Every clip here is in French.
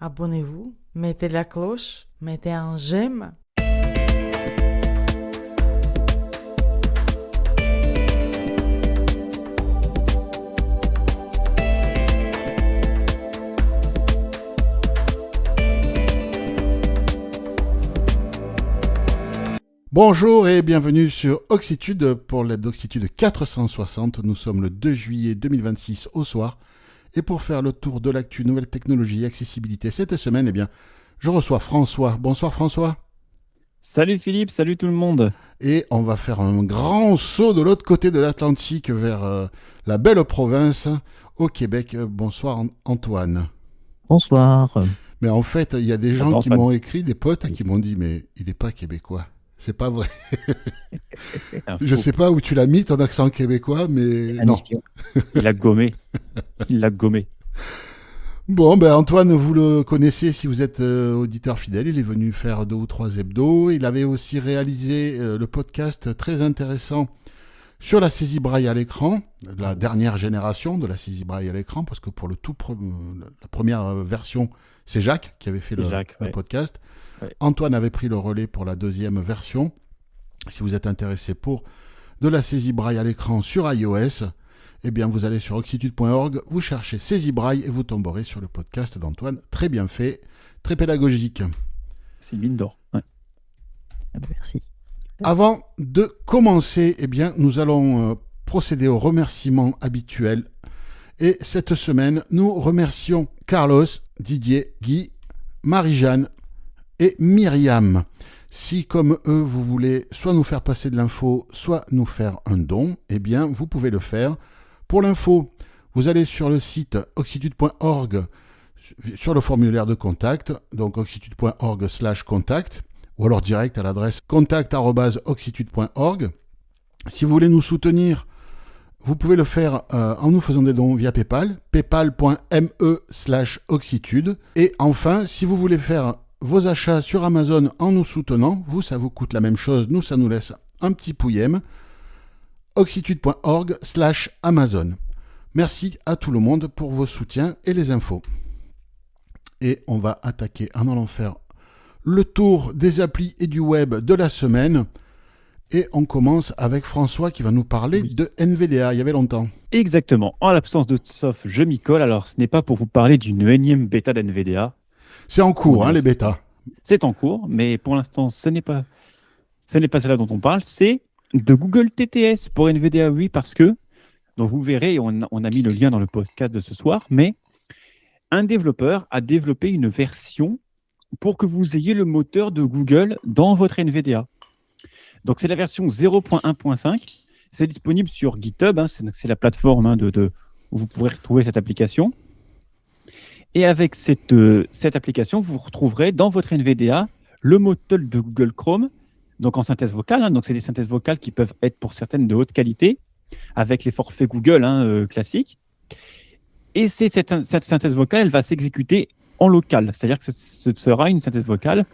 abonnez-vous, mettez la cloche, mettez un j'aime. Bonjour et bienvenue sur Oxitude pour l'aide d'Oxitude 460. Nous sommes le 2 juillet 2026 au soir. Et pour faire le tour de l'actu nouvelles technologies et accessibilité cette semaine, je reçois François. Bonsoir François. Salut Philippe, salut tout le monde. Et on va faire un grand saut de l'autre côté de l'Atlantique vers la belle province au Québec. Bonsoir Antoine. Bonsoir. Mais en fait, il y a des gens qui m'ont écrit, des potes qui m'ont dit « Mais il n'est pas québécois ». C'est pas vrai. Je sais pas où tu l'as mis, ton accent québécois, mais non. Il l'a gommé. Il l'a gommé. Bon, Antoine, vous le connaissez si vous êtes auditeur fidèle. Il est venu faire 2 ou 3 hebdos. Il avait aussi réalisé le podcast très intéressant sur la saisie braille à l'écran, la dernière génération de la saisie braille à l'écran, parce que pour la première version, c'est Jacques qui avait fait le podcast. Ouais. Antoine avait pris le relais pour la deuxième version. Si vous êtes intéressé pour de la saisie braille à l'écran sur iOS, vous allez sur oxitude.org, vous cherchez saisie braille et vous tomberez sur le podcast d'Antoine. Très bien fait, très pédagogique. C'est une mine d'or. Ouais. Merci. Avant de commencer, nous allons procéder aux remerciements habituels. Et cette semaine, nous remercions Carlos, Didier, Guy, Marie-Jeanne et Myriam. Si, comme eux, vous voulez soit nous faire passer de l'info, soit nous faire un don, vous pouvez le faire. Pour l'info, vous allez sur le site oxitude.org, sur le formulaire de contact, donc oxitude.org/contact, ou alors direct à l'adresse contact@oxitude.org. Si vous voulez nous soutenir, vous pouvez le faire en nous faisant des dons via PayPal, paypal.me/oxitude. Et enfin, si vous voulez faire vos achats sur Amazon en nous soutenant, ça vous coûte la même chose, nous, ça nous laisse un petit pouillème, oxitude.org/Amazon. Merci à tout le monde pour vos soutiens et les infos. Et on va attaquer en allant faire le tour des applis et du web de la semaine. Et on commence avec François qui va nous parler de NVDA, il y avait longtemps. Exactement. En l'absence de Sof, je m'y colle. Alors, ce n'est pas pour vous parler d'une énième bêta d'NVDA. C'est en cours, les bêtas. C'est en cours, mais pour l'instant, ce n'est pas celle-là dont on parle. C'est de Google TTS pour NVDA, oui, parce que, donc vous verrez, on a mis le lien dans le podcast de ce soir, mais un développeur a développé une version pour que vous ayez le moteur de Google dans votre NVDA. Donc, c'est la version 0.1.5. C'est disponible sur GitHub. C'est la plateforme où vous pourrez retrouver cette application. Et avec cette application, vous retrouverez dans votre NVDA le moteur de Google Chrome, donc en synthèse vocale. Donc, c'est des synthèses vocales qui peuvent être pour certaines de haute qualité, avec les forfaits Google classiques. Et cette synthèse vocale, elle va s'exécuter en local. C'est-à-dire que ce sera une synthèse vocale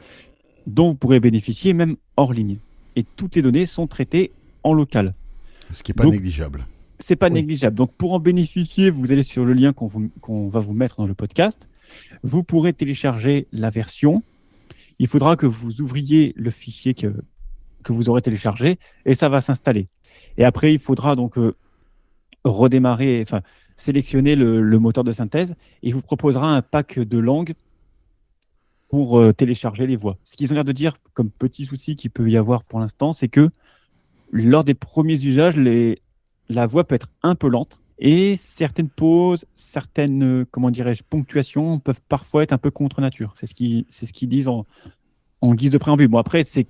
dont vous pourrez bénéficier même hors ligne. Et toutes les données sont traitées en local. Ce qui n'est pas négligeable. C'est pas négligeable. Donc, pour en bénéficier, vous allez sur le lien qu'on va vous mettre dans le podcast. Vous pourrez télécharger la version. Il faudra que vous ouvriez le fichier que vous aurez téléchargé et ça va s'installer. Et après, il faudra donc sélectionner le moteur de synthèse et il vous proposera un pack de langues pour télécharger les voix. Ce qu'ils ont l'air de dire, comme petit souci qu'il peut y avoir pour l'instant, c'est que lors des premiers usages, la voix peut être un peu lente et certaines pauses, certaines ponctuations peuvent parfois être un peu contre nature. C'est ce qu'ils disent en guise de préambule. Bon, après, c'est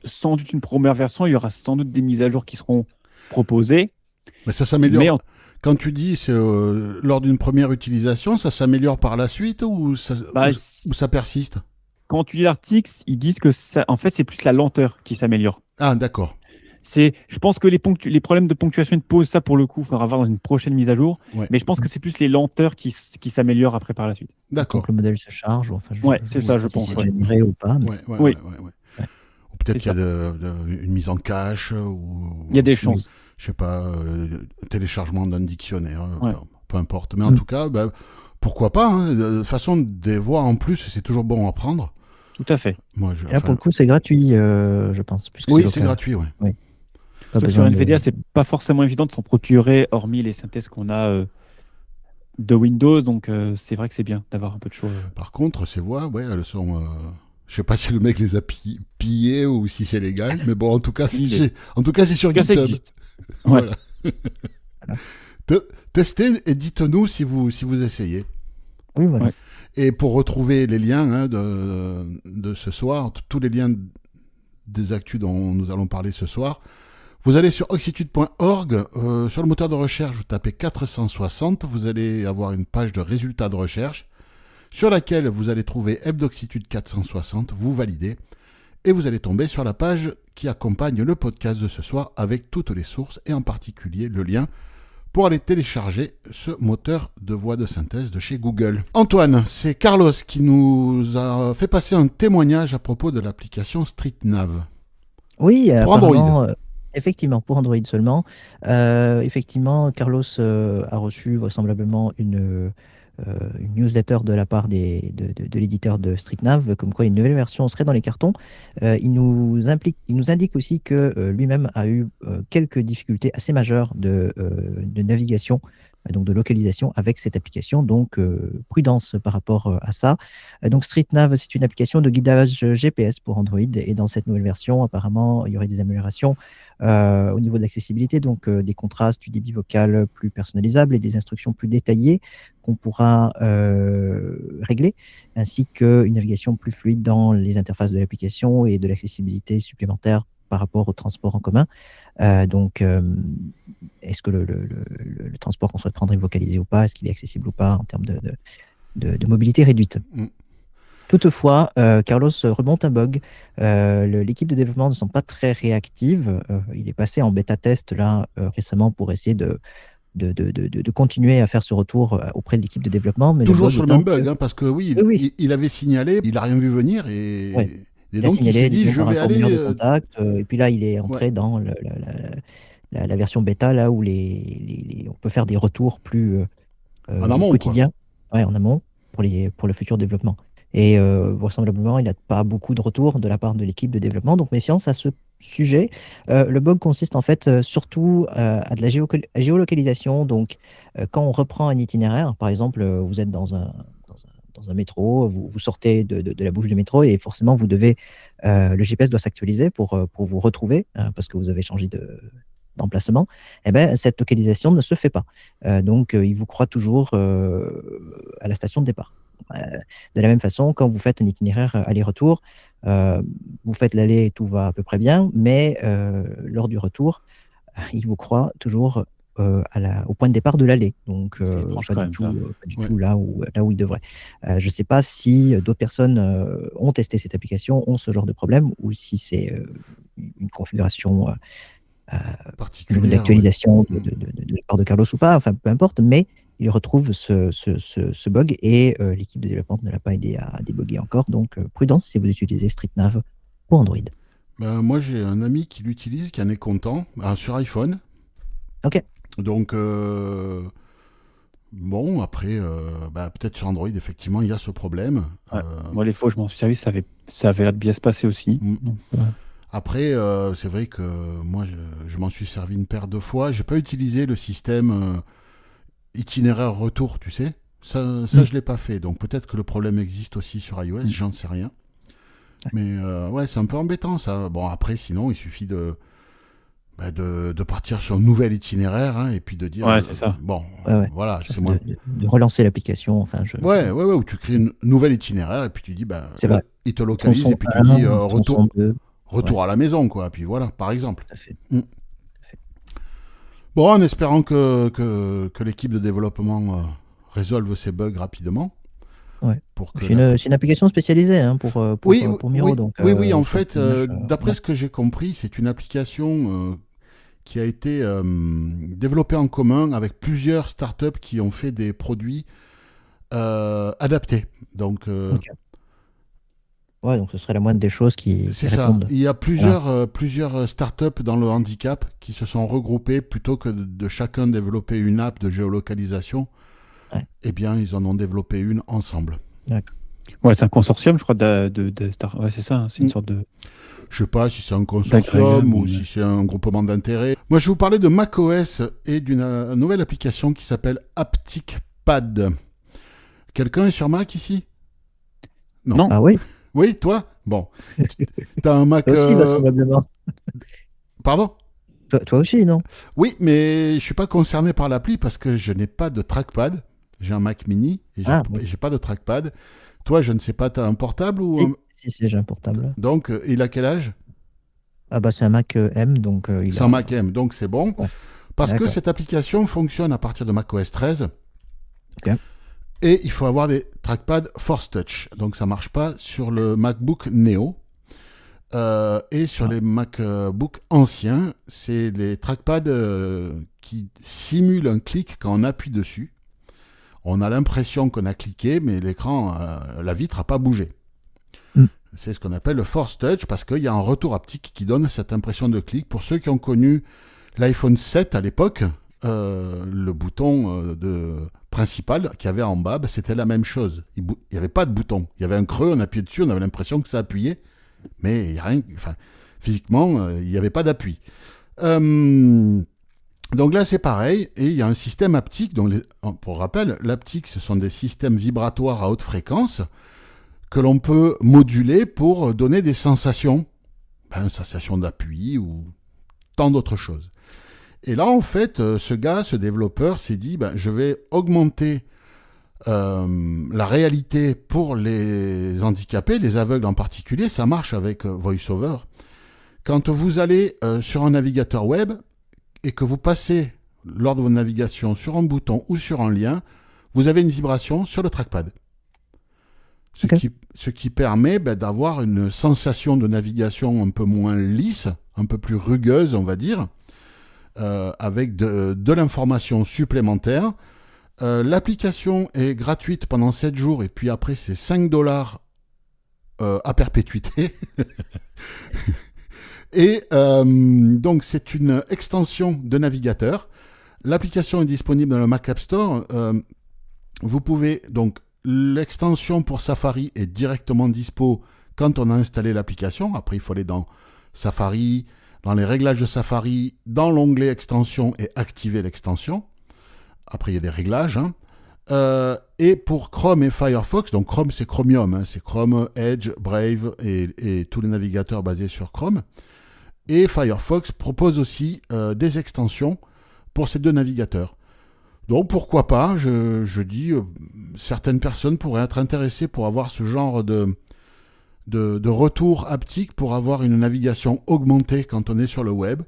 sans doute une première version. Il y aura sans doute des mises à jour qui seront proposées. Mais ça s'améliore. Quand tu dis lors d'une première utilisation, ça s'améliore par la suite ou ça persiste? Quand tu lis l'article, ils disent que en fait, c'est plus la lenteur qui s'améliore. Ah, d'accord. Je pense que les problèmes de ponctuation et de pause, ça, pour le coup, il faudra voir dans une prochaine mise à jour. Ouais. Mais je pense que c'est plus les lenteurs qui s'améliorent après par la suite. D'accord. Donc le modèle se charge. C'est ça, je pense. Si c'est généré ou pas. Mais... Oui. Ou peut-être qu'il y a une mise en cache. Il y a des chances. Je sais pas, téléchargement d'un dictionnaire, peu importe. Mais en tout cas, pourquoi pas, hein. De toute façon, des voix en plus, c'est toujours bon à prendre. Tout à fait. Moi, Et là, pour le coup, c'est gratuit, je pense. puisque oui, c'est c'est local. gratuit, oui. Pas Sauf que besoin sur de- NVIDIA, c'est pas forcément évident de s'en procurer, hormis les synthèses qu'on a de Windows. Donc, c'est vrai que c'est bien d'avoir un peu de choix. Par contre, ces voix, ouais, elles sont... Je sais pas si le mec les a pillées ou si c'est légal, mais bon, en tout cas, Pillées. c'est sur En tout cas, ça GitHub. existe. Ouais. Voilà. Testez et dites-nous si vous essayez. Oui, voilà. Ouais. Et pour retrouver les liens hein, de ce soir, tous les liens des actus dont nous allons parler ce soir, vous allez sur oxitude.org, sur le moteur de recherche, vous tapez 460, vous allez avoir une page de résultats de recherche sur laquelle vous allez trouver Hebdoxitude 460, vous validez, et vous allez tomber sur la page qui accompagne le podcast de ce soir avec toutes les sources et en particulier le lien pour aller télécharger ce moteur de voix de synthèse de chez Google. Antoine, c'est Carlos qui nous a fait passer un témoignage à propos de l'application StreetNav. Oui, Pour apparemment, Android. Effectivement, pour Android seulement. Effectivement, Carlos a reçu vraisemblablement une newsletter de la part de l'éditeur de StreetNav, comme quoi une nouvelle version serait dans les cartons. Il nous indique aussi que lui-même a eu quelques difficultés assez majeures de navigation, donc de localisation avec cette application. Donc, prudence par rapport à ça. Donc, StreetNav, c'est une application de guidage GPS pour Android. Et dans cette nouvelle version, apparemment, il y aurait des améliorations au niveau de l'accessibilité, donc des contrastes, du débit vocal plus personnalisable et des instructions plus détaillées qu'on pourra régler, ainsi qu'une navigation plus fluide dans les interfaces de l'application et de l'accessibilité supplémentaire par rapport au transport en commun. Est-ce que le transport qu'on souhaite prendre est vocalisé ou pas? Est-ce qu'il est accessible ou pas en termes de mobilité réduite? Toutefois, Carlos remonte un bug. L'équipe de développement ne sont pas très réactive. Il est passé en bêta test là récemment pour essayer de continuer à faire ce retour auprès de l'équipe de développement. Mais Toujours bug sur le étant même bug, que- hein, parce que oui, Oui. il avait signalé, il n'a rien vu venir et, Ouais. et Il a donc il signalé s'est dit disons, je par un vais aller. formulaire de contact. Et puis là, il est entré dans la version bêta là où on peut faire des retours plus En amont, quotidiens, ouais, en amont pour le futur développement. Et vraisemblablement, il n'a pas beaucoup de retours de la part de l'équipe de développement, donc méfiance à ce sujet. Le bug consiste en fait surtout à de la géolocalisation. Donc, quand on reprend un itinéraire, par exemple, vous êtes dans un métro, vous sortez de la bouche du métro et forcément, le GPS doit s'actualiser pour vous retrouver parce que vous avez changé d'emplacement. Eh ben, cette localisation ne se fait pas. Donc, il vous croit toujours à la station de départ. De la même façon, quand vous faites un itinéraire aller-retour, vous faites l'aller, tout va à peu près bien, mais lors du retour, il vous croit toujours au point de départ de l'aller. Donc, C'est étrange pas quand du même, tout, ça. pas du Ouais. tout là où il devrait. Je ne sais pas si d'autres personnes ont testé cette application, ont ce genre de problème, ou si c'est une configuration au niveau de Particulière. l'actualisation Ouais. de la part de Carlos ou pas, enfin peu importe, mais il retrouve ce bug et l'équipe de développement ne l'a pas aidé à débugger encore. Donc prudence si vous utilisez StreetNav pour Android. Ben, moi, j'ai un ami qui l'utilise, qui en est content, sur iPhone. Ok. Donc, bon, après, peut-être sur Android, effectivement, il y a ce problème. Ouais. Moi, les fois où je m'en suis servi, ça avait l'air de bien se passer aussi. Mm. Donc, Après, c'est vrai que moi, je m'en suis servi une paire de fois. J'ai pas utilisé le système itinéraire retour, tu sais. Ça je l'ai pas fait. Donc peut-être que le problème existe aussi sur iOS, j'en sais rien. Mais ouais, c'est un peu embêtant ça. Bon, après, sinon, il suffit de partir sur un nouvel itinéraire hein, et puis de dire. Ouais, c'est ça. Bon, Ouais. voilà, c'est moi. De relancer l'application. Enfin, Ouais, où tu crées un nouvel itinéraire et puis tu dis, C'est vrai. il te localise et puis tu dis retour à la maison, quoi. Puis voilà, par exemple. Tout à fait. Bon, en espérant que l'équipe de développement résolve ces bugs rapidement. Ouais. Pour que C'est une application spécialisée hein, pour Miro. Oui, donc, oui, en sur fait, le d'après ouais. ce que j'ai compris, c'est une application qui a été développée en commun avec plusieurs startups qui ont fait des produits adaptés. Donc, Ok. Ouais, donc ce serait la moindre des choses qui c'est ça. répondent. Il y a plusieurs startups dans le handicap qui se sont regroupées plutôt que de chacun développer une app de géolocalisation. Ouais. eh bien, ils en ont développé une ensemble. Ouais, c'est un consortium, je crois, de Star. Ouais, c'est ça, hein, c'est une Mm. sorte de. Je sais pas si c'est un D'agréable, consortium ou mais- si c'est un groupement d'intérêt. Moi, je vais vous parler de macOS et d'une nouvelle application qui s'appelle ApticPad. Quelqu'un est sur Mac ici? Non. Ah oui, Oui, toi? Bon. T'as un Mac... toi aussi, vraisemblablement. Pardon? Toi aussi, non? Oui, mais je suis pas concerné par l'appli parce que je n'ai pas de trackpad. J'ai un Mac mini et Ah, oui. j'ai pas de trackpad. Toi, je ne sais pas, t'as un portable ou Si, j'ai un portable. Donc, il a quel âge? Ah bah c'est un Mac M, donc il C'est a... un Mac M, donc c'est bon. Ouais. Parce que D'accord. cette application fonctionne à partir de macOS 13. Ok. Et il faut avoir des trackpads Force Touch. Donc ça marche pas sur le MacBook Neo. Et sur les MacBook anciens, c'est les trackpads qui simulent un clic quand on appuie dessus. On a l'impression qu'on a cliqué, mais l'écran, la vitre n'a pas bougé. Mm. C'est ce qu'on appelle le Force Touch parce qu'il y a un retour haptique qui donne cette impression de clic. Pour ceux qui ont connu l'iPhone 7 à l'époque, le bouton principal qu'il y avait en bas, c'était la même chose. Il n'y avait pas de bouton. Il y avait un creux, on appuyait dessus, on avait l'impression que ça appuyait, mais il y a rien, physiquement, il n'y avait pas d'appui. Donc là, c'est pareil, et il y a un système haptique. Donc pour rappel, l'haptique, ce sont des systèmes vibratoires à haute fréquence que l'on peut moduler pour donner des sensations, une sensation d'appui ou tant d'autres choses. Et là, en fait, ce développeur s'est dit, je vais augmenter la réalité pour les handicapés, les aveugles en particulier. Ça marche avec VoiceOver. Quand vous allez sur un navigateur web et que vous passez lors de votre navigation sur un bouton ou sur un lien, vous avez une vibration sur le trackpad. Ce qui permet d'avoir une sensation de navigation un peu moins lisse, un peu plus rugueuse, on va dire, avec de l'information supplémentaire. L'application est gratuite pendant 7 jours et puis après c'est $5 à perpétuité. Et donc c'est une extension de navigateur. L'application est disponible dans le Mac App Store. Vous pouvez donc l'extension pour Safari est directement dispo quand on a installé l'application. Après il faut aller dans Safari, dans les réglages de Safari, dans l'onglet extension et activer l'extension. Après, il y a des réglages. Et pour Chrome et Firefox, donc Chrome, c'est Chromium. C'est Chrome, Edge, Brave et tous les navigateurs basés sur Chrome. Et Firefox propose aussi des extensions pour ces deux navigateurs. Donc, pourquoi pas, je dis, certaines personnes pourraient être intéressées pour avoir ce genre de retour haptique pour avoir une navigation augmentée quand on est sur le web.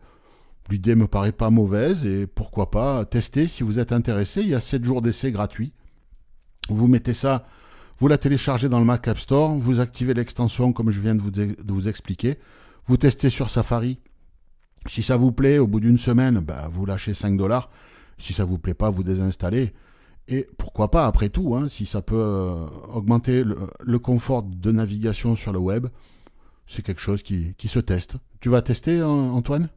L'idée me paraît pas mauvaise et pourquoi pas tester si vous êtes intéressé. Il y a 7 jours d'essai gratuits. Vous mettez ça, vous la téléchargez dans le Mac App Store, vous activez l'extension comme je viens de vous expliquer. Vous testez sur Safari. Si ça vous plaît, au bout d'une semaine, vous lâchez $5. Si ça vous plaît pas, vous désinstallez. Et pourquoi pas, après tout, si ça peut augmenter le confort de navigation sur le web, c'est quelque chose qui se teste. Tu vas tester, Antoine ?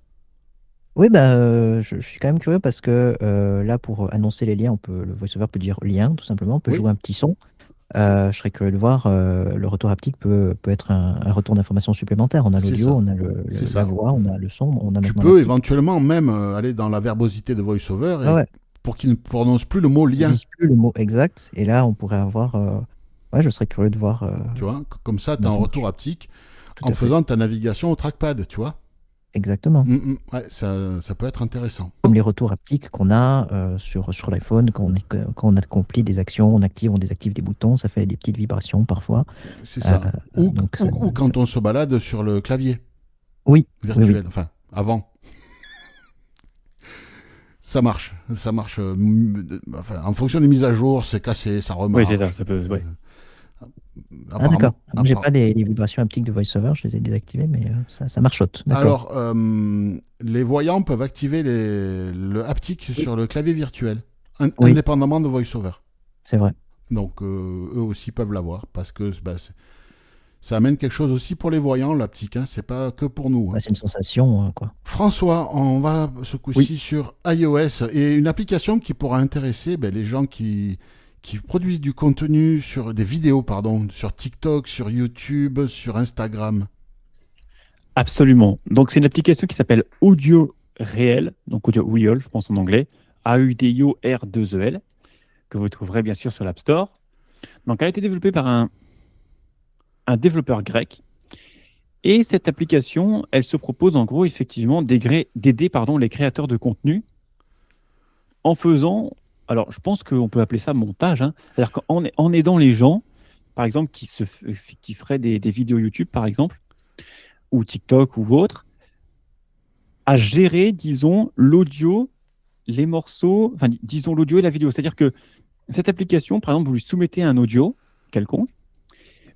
Oui, je suis quand même curieux parce que là, pour annoncer les liens, le VoiceOver peut dire lien, tout simplement, on peut jouer un petit son. Je serais curieux de voir, le retour haptique peut être un retour d'information supplémentaire. On a l'audio, on a la voix, on a le son, on a Tu maintenant peux l'haptique. éventuellement même aller dans la verbosité de VoiceOver Ouais. pour qu'il ne prononce plus le mot Il lien. n'utilise plus le mot exact, et là, on pourrait avoir... Ouais, je serais curieux de voir... Tu vois, comme ça, tu as comment un ça retour marche. haptique Tout en à fait. faisant ta navigation au trackpad, tu vois. Exactement. Ouais, ça peut être intéressant. Comme les retours haptiques qu'on a sur l'iPhone, quand on accomplit des actions, on active, on désactive des boutons, ça fait des petites vibrations parfois. C'est ça. Ou Donc quand on se balade sur le clavier Oui, virtuel, oui. enfin, avant. Ça marche. En fonction des mises à jour, c'est cassé, ça remarche. Oui, c'est ça, ça peut. Ouais. Ah d'accord. Moi, j'ai pas les vibrations haptiques de VoiceOver, je les ai désactivées, mais ça marchote. D'accord. Alors, les voyants peuvent activer le haptique sur le clavier virtuel, Oui. indépendamment de VoiceOver. C'est vrai. Donc, eux aussi peuvent l'avoir, parce que ça amène quelque chose aussi pour les voyants, l'haptique, hein, c'est pas que pour nous. Hein. Bah, c'est une sensation, hein, quoi. François, on va ce coup-ci sur iOS et une application qui pourra intéresser les gens qui produisent du contenu sur des vidéos, sur TikTok, sur YouTube, sur Instagram. Absolument. Donc, c'est une application qui s'appelle Audio Réel, donc Audio Real, je pense en anglais, AUDIO-R2EL, que vous trouverez bien sûr sur l'App Store. Donc, elle a été développée par un développeur grec. Et cette application, elle se propose en gros, effectivement, d'aider les créateurs de contenu en faisant, alors je pense qu'on peut appeler ça montage, hein, c'est-à-dire en aidant les gens, par exemple, qui feraient des vidéos YouTube, par exemple, ou TikTok ou autre, à gérer, disons, l'audio, les morceaux, enfin, disons l'audio et la vidéo. C'est-à-dire que cette application, par exemple, vous lui soumettez un audio quelconque,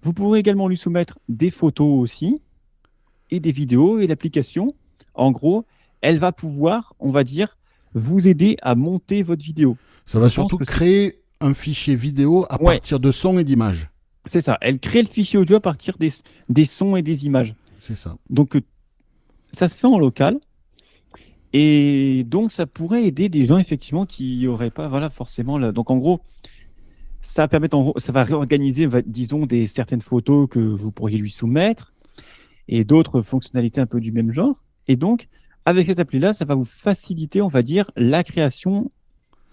vous pourrez également lui soumettre des photos aussi, et des vidéos, et l'application, en gros, elle va pouvoir, on va dire, vous aider à monter votre vidéo. Ça va surtout créer un fichier vidéo à partir de sons et d'images. C'est ça, elle crée le fichier audio à partir des sons et des images. C'est ça. Donc, ça se fait en local, et donc ça pourrait aider des gens, effectivement, qui n'auraient pas, forcément... Donc, en gros, ça va réorganiser, disons, certaines photos que vous pourriez lui soumettre, et d'autres fonctionnalités un peu du même genre. Et donc, avec cette appli-là, ça va vous faciliter, on va dire, la création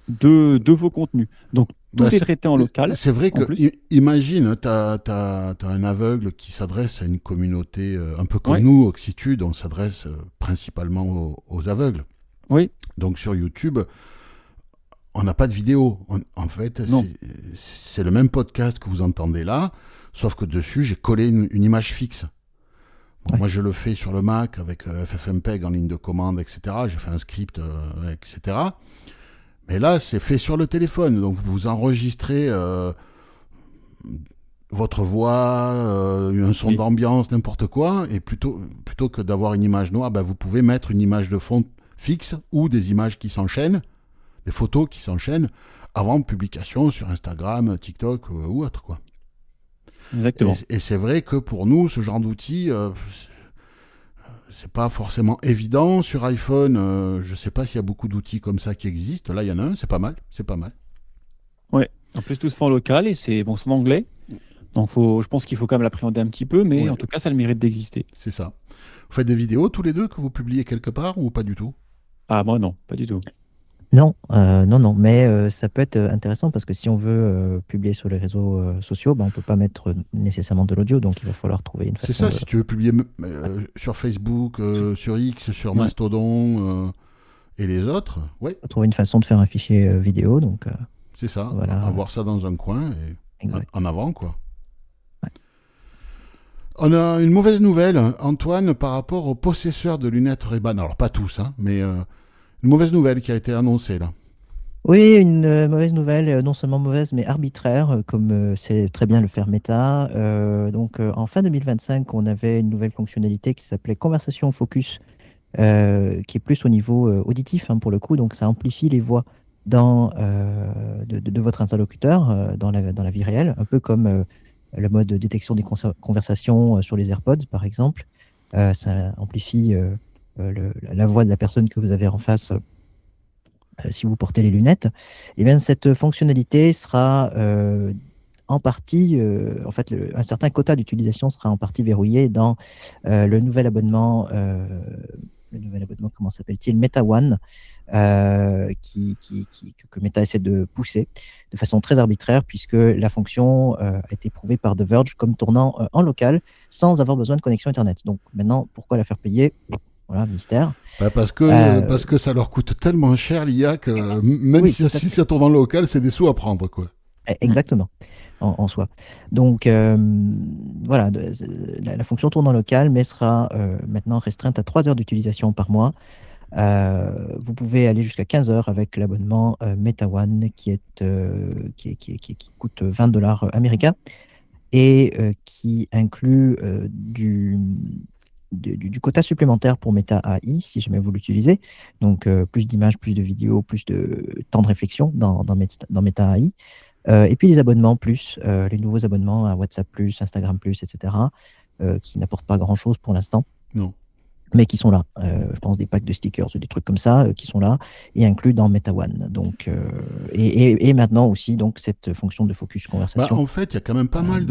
de vos contenus. Donc, tout est traité en local. C'est vrai que, imagine, tu as un aveugle qui s'adresse à une communauté un peu comme nous, Oxitude, on s'adresse principalement aux aveugles. Oui. Donc, sur YouTube, on n'a pas de vidéo. En fait, c'est le même podcast que vous entendez là, sauf que dessus, j'ai collé une image fixe. Bon, moi, je le fais sur le Mac avec FFmpeg en ligne de commande, etc. J'ai fait un script, etc. Mais là, c'est fait sur le téléphone. Donc, vous enregistrez votre voix, un son d'ambiance, n'importe quoi. Et plutôt que d'avoir une image noire, vous pouvez mettre une image de fond fixe ou des images qui s'enchaînent, des photos qui s'enchaînent avant publication sur Instagram, TikTok ou autre, quoi. Exactement. Et c'est vrai que pour nous, ce genre d'outil, c'est pas forcément évident. Sur iPhone, je sais pas s'il y a beaucoup d'outils comme ça qui existent. Là, il y en a un, c'est pas mal. Ouais. En plus, tout se fait en local et c'est en anglais. Donc, je pense qu'il faut quand même l'appréhender un petit peu, mais en tout cas, ça a le mérite d'exister. C'est ça. Vous faites des vidéos tous les deux que vous publiez quelque part ou pas du tout? Ah, moi, non, pas du tout. Non, mais ça peut être intéressant parce que si on veut publier sur les réseaux sociaux, on ne peut pas mettre nécessairement de l'audio, donc il va falloir trouver une façon. C'est ça, si tu veux publier sur Facebook, sur X, sur Mastodon et les autres, trouver une façon de faire un fichier vidéo, donc. C'est ça, voilà. avoir ça dans un coin et en avant, quoi. Ouais. On a une mauvaise nouvelle, Antoine, par rapport aux possesseurs de lunettes Ray-Ban. Alors, pas tous, hein, mais... une mauvaise nouvelle qui a été annoncée là. Oui, une mauvaise nouvelle, non seulement mauvaise, mais arbitraire, comme c'est très bien le faire Meta. Donc, en fin 2025, on avait une nouvelle fonctionnalité qui s'appelait Conversation Focus, qui est plus au niveau auditif, hein, pour le coup. Donc, ça amplifie les voix de votre interlocuteur dans la vie réelle, un peu comme le mode de détection des conversations sur les AirPods, par exemple. Ça amplifie la voix de la personne que vous avez en face si vous portez les lunettes. Et bien, cette fonctionnalité sera en partie, un certain quota d'utilisation sera en partie verrouillé dans le nouvel abonnement, comment s'appelle-t-il, Meta One, que Meta essaie de pousser de façon très arbitraire, puisque la fonction a été prouvée par The Verge comme tournant en local sans avoir besoin de connexion Internet. Donc maintenant, pourquoi la faire payer ? Voilà, mystère. Parce que ça leur coûte tellement cher l'IA que même si ça tourne en local, c'est des sous à prendre, quoi. Exactement, en soi. Donc voilà, la fonction tourne en local, mais sera maintenant restreinte à 3 heures d'utilisation par mois. Vous pouvez aller jusqu'à 15 heures avec l'abonnement Meta One qui coûte $20 américains et qui inclut du quota supplémentaire pour Meta AI, si jamais vous l'utilisez. Donc, plus d'images, plus de vidéos, plus de temps de réflexion dans Meta AI. Et puis les abonnements plus, les nouveaux abonnements à WhatsApp plus, Instagram plus, etc., qui n'apportent pas grand-chose pour l'instant, Non. mais qui sont là. Je pense des packs de stickers ou des trucs comme ça qui sont là et inclus dans MetaOne. Donc, et maintenant aussi donc cette fonction de focus Bah, conversation. en fait, il y a quand même pas mal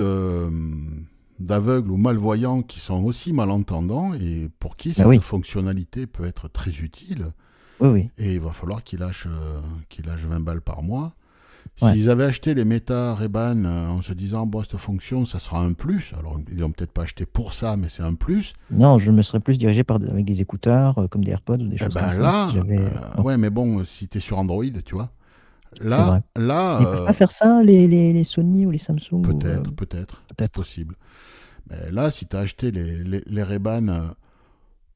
d'aveugles ou malvoyants qui sont aussi malentendants et pour qui cette oui. fonctionnalité peut être très utile. Oui, oui. Et il va falloir qu'ils lâchent 20 balles par mois. Ouais. S'ils avaient acheté les Meta Ray-Ban en se disant, bon, cette fonction, ça sera un plus. Alors, ils l'ont peut-être pas acheté pour ça, mais c'est un plus. Non, je me serais plus dirigé avec des écouteurs comme des AirPods ou des Eh choses ben comme ça. là, Si j'avais, bon, ouais, mais bon, si tu es sur Android, tu vois. c'est vrai. Là, Ils peuvent pas faire ça, les Sony ou les Samsung peut-être, c'est peut-être. possible. Mais là, si tu as acheté les Ray-Ban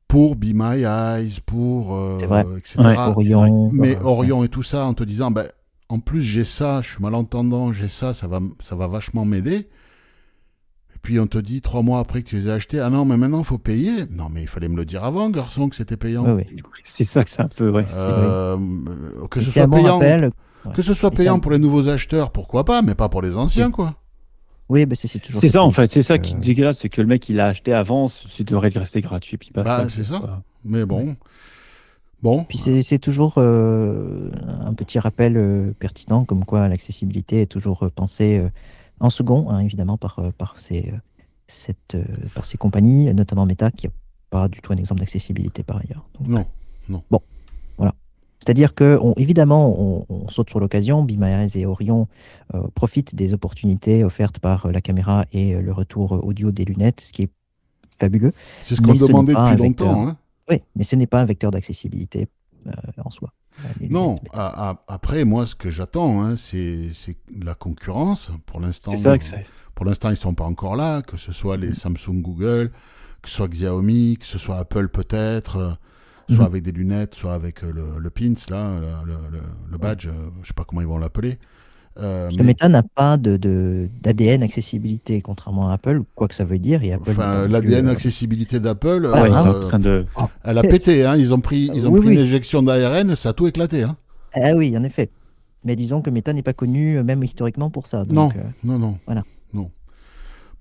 pour Be My Eyes, pour C'est vrai. etc. Ouais, Orion. Mais Orion et tout ça, en te disant, ben, en plus j'ai ça, je suis malentendant, j'ai ça, ça va vachement m'aider. Et puis on te dit 3 mois après que tu les as achetés, ah non, mais maintenant il faut payer. Non, mais il fallait me le dire avant, garçon, que c'était payant. Oui, oui. C'est ça que c'est un peu. Ouais, Que Et ce c'est soit un bon payant, rappel. que ce soit Et c'est payant un- pour les nouveaux acheteurs, pourquoi pas, mais pas pour les anciens, quoi. Oui, bah c'est toujours c'est cette ça en politique, fait. C'est ça qui est dégueulasse, c'est que le mec il l'a acheté avant, c'est devrait rester gratuit. Puis basta. Bah, c'est ça. Quoi. Mais bon. Bon. Puis c'est toujours un petit rappel pertinent, comme quoi l'accessibilité est toujours pensée en second, hein, évidemment, par ces compagnies, notamment Meta, qui n'a pas du tout un exemple d'accessibilité par ailleurs. Donc, Non. bon, voilà. C'est-à-dire que, évidemment, on saute sur l'occasion. Be My Eyes et Orion profitent des opportunités offertes par la caméra et le retour audio des lunettes, ce qui est fabuleux. C'est ce qu'on Mais ce n'est demandait pas depuis un vecteur. longtemps, hein. Oui, mais ce n'est pas un vecteur d'accessibilité en soi. Les Non, lunettes Meta. après, moi, ce que j'attends, hein, c'est la concurrence. Pour l'instant, C'est ça que c'est. ils ne sont pas encore là, que ce soit les Samsung, Google, que ce soit Xiaomi, que ce soit Apple peut-être, soit Mhm. avec des lunettes, soit avec le pins, là, le badge, je ne sais pas comment ils vont l'appeler. Parce que Mais Meta n'a pas d'ADN accessibilité, contrairement à Apple, quoi que ça veut dire. Et Apple n'est pas enfin, non plus, l'ADN accessibilité d'Apple, Ouais, il est hein. en train de. elle a pété. Hein, ils ont pris Oui, une oui. éjection d'ARN, ça a tout éclaté. Hein. Ah oui, en effet. Mais disons que Meta n'est pas connu, même historiquement, pour ça. Non, Donc, non. voilà. Non.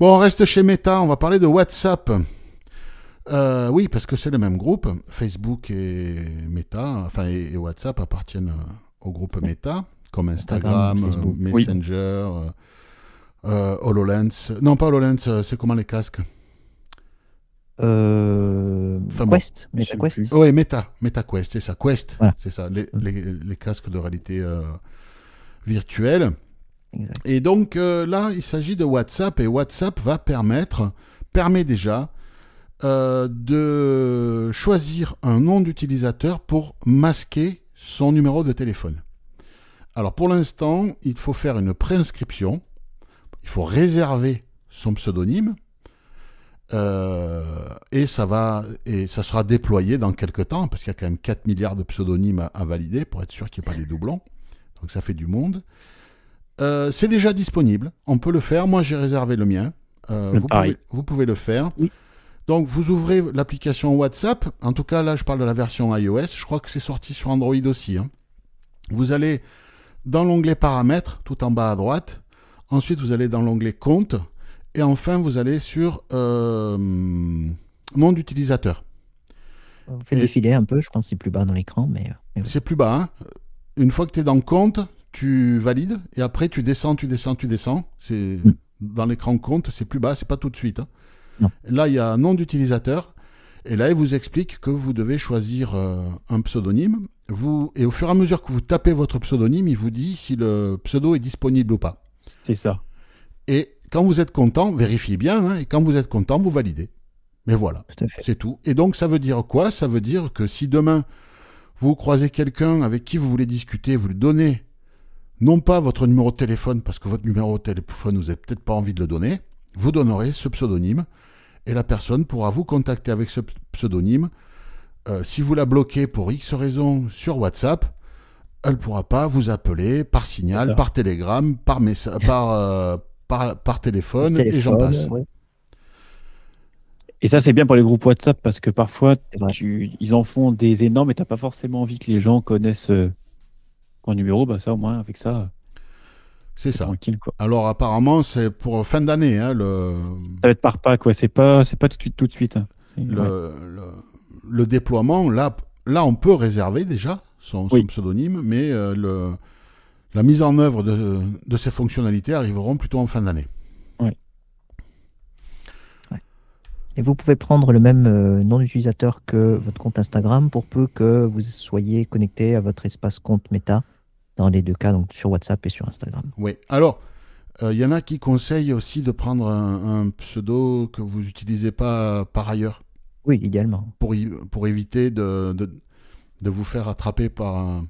Bon, on reste chez Meta, on va parler de WhatsApp. Oui, parce que c'est le même groupe. Facebook et Meta, enfin et WhatsApp appartiennent au groupe Meta, comme Instagram, Facebook. Messenger, HoloLens. Non, pas HoloLens, c'est comment les casques? Enfin, bon. Quest, Je sais MetaQuest. plus. Oui, MetaQuest, c'est ça, Quest, Voilà. c'est ça, les casques de réalité virtuelle. Exact. Et donc là, il s'agit de WhatsApp, et WhatsApp permet déjà de choisir un nom d'utilisateur pour masquer son numéro de téléphone. Alors pour l'instant, il faut faire une préinscription, il faut réserver son pseudonyme, et ça sera déployé dans quelques temps, parce qu'il y a quand même 4 milliards de pseudonymes à valider pour être sûr qu'il n'y ait pas des doublons. Donc ça fait du monde. C'est déjà disponible, on peut le faire. Moi j'ai réservé le mien. Vous pouvez le faire. Oui. Donc vous ouvrez l'application WhatsApp. En tout cas là je parle de la version iOS. Je crois que c'est sorti sur Android aussi. Hein. Vous allez dans l'onglet paramètres, tout en bas à droite. Ensuite vous allez dans l'onglet compte. Et enfin vous allez sur nom d'utilisateur. Vous faites défiler un peu, je pense que c'est plus bas dans l'écran, mais oui. C'est plus bas. Hein. Une fois que tu es dans compte, tu valides et après tu descends. C'est dans l'écran compte, c'est plus bas, c'est pas tout de suite. Hein. Non. Là, il y a un nom d'utilisateur et là, il vous explique que vous devez choisir un pseudonyme. Et au fur et à mesure que vous tapez votre pseudonyme, il vous dit si le pseudo est disponible ou pas. C'est ça. Et quand vous êtes content, vérifiez bien, hein, et quand vous êtes content, vous validez. Mais voilà, Tout à fait. c'est tout. Et donc, ça veut dire quoi? Ça veut dire que si demain, vous croisez quelqu'un avec qui vous voulez discuter, vous lui donnez non pas votre numéro de téléphone, parce que votre numéro de téléphone, vous n'avez peut-être pas envie de le donner, vous donnerez ce pseudonyme, et la personne pourra vous contacter avec ce pseudonyme. Si vous la bloquez pour X raison sur WhatsApp, elle ne pourra pas vous appeler par signal, par télégramme, par téléphone, et j'en passe. Ouais. Et ça, c'est bien pour les groupes WhatsApp parce que parfois, C'est vrai. ils en font des énormes et tu n'as pas forcément envie que les gens connaissent ton numéro. Bah ça, au moins, avec ça. C'est ça. Tranquille, quoi. Alors apparemment, c'est pour fin d'année. Hein, Ça va être par pack, ouais. C'est pas tout de suite. Hein. Ouais. le déploiement, là, on peut réserver déjà son Oui. pseudonyme, mais la mise en œuvre de ces fonctionnalités arriveront plutôt en fin d'année. Et vous pouvez prendre le même nom d'utilisateur que votre compte Instagram pour peu que vous soyez connecté à votre espace compte Meta dans les deux cas, donc sur WhatsApp et sur Instagram. Oui. Alors, il y en a qui conseillent aussi de prendre un pseudo que vous n'utilisez pas par ailleurs Oui, idéalement. pour éviter de vous faire attraper par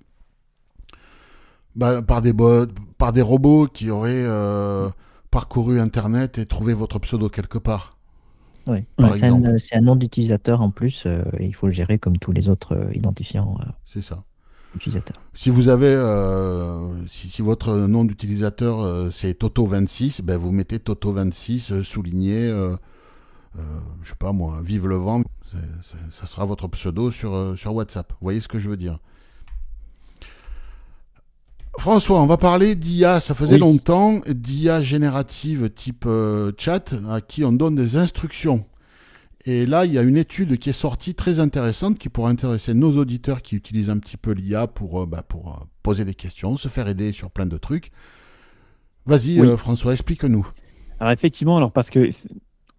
des bots, par des robots qui auraient parcouru Internet et trouvé votre pseudo quelque part. Oui. Par C'est exemple. c'est un nom d'utilisateur en plus et il faut le gérer comme tous les autres identifiants C'est ça. utilisateurs. Si vous avez, si votre nom d'utilisateur c'est Toto26, ben vous mettez Toto26 souligné, je sais pas moi, vive le vent, ça sera votre pseudo sur WhatsApp. Vous voyez ce que je veux dire? François, on va parler d'IA, ça faisait Oui. longtemps, d'IA générative type chat, à qui on donne des instructions. Et là, il y a une étude qui est sortie très intéressante qui pourrait intéresser nos auditeurs qui utilisent un petit peu l'IA pour poser des questions, se faire aider sur plein de trucs. Vas-y, Oui. François, explique-nous. Alors effectivement, parce que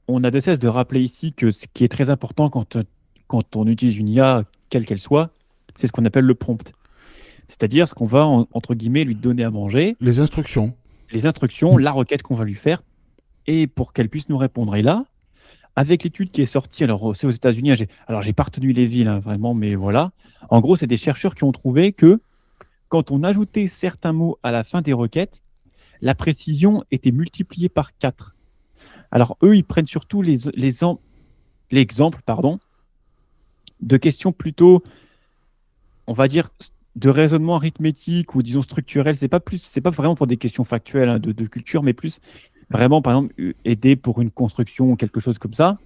on a de cesse de rappeler ici que ce qui est très important quand on utilise une IA, quelle qu'elle soit, c'est ce qu'on appelle le prompt. C'est-à-dire ce qu'on va, entre guillemets, lui donner à manger, Les instructions. les instructions, la requête qu'on va lui faire, et pour qu'elle puisse nous répondre. Et là, avec l'étude qui est sortie, alors c'est aux États-Unis, j'ai pas retenu les villes, hein, vraiment, mais voilà. En gros, c'est des chercheurs qui ont trouvé que quand on ajoutait certains mots à la fin des requêtes, la précision était multipliée par 4. Alors eux, ils prennent surtout l'exemple de questions plutôt, on va dire, de raisonnement arithmétique ou disons structurel. C'est pas vraiment pour des questions factuelles hein, de culture, mais plus vraiment, par exemple, aider pour une construction ou quelque chose comme ça.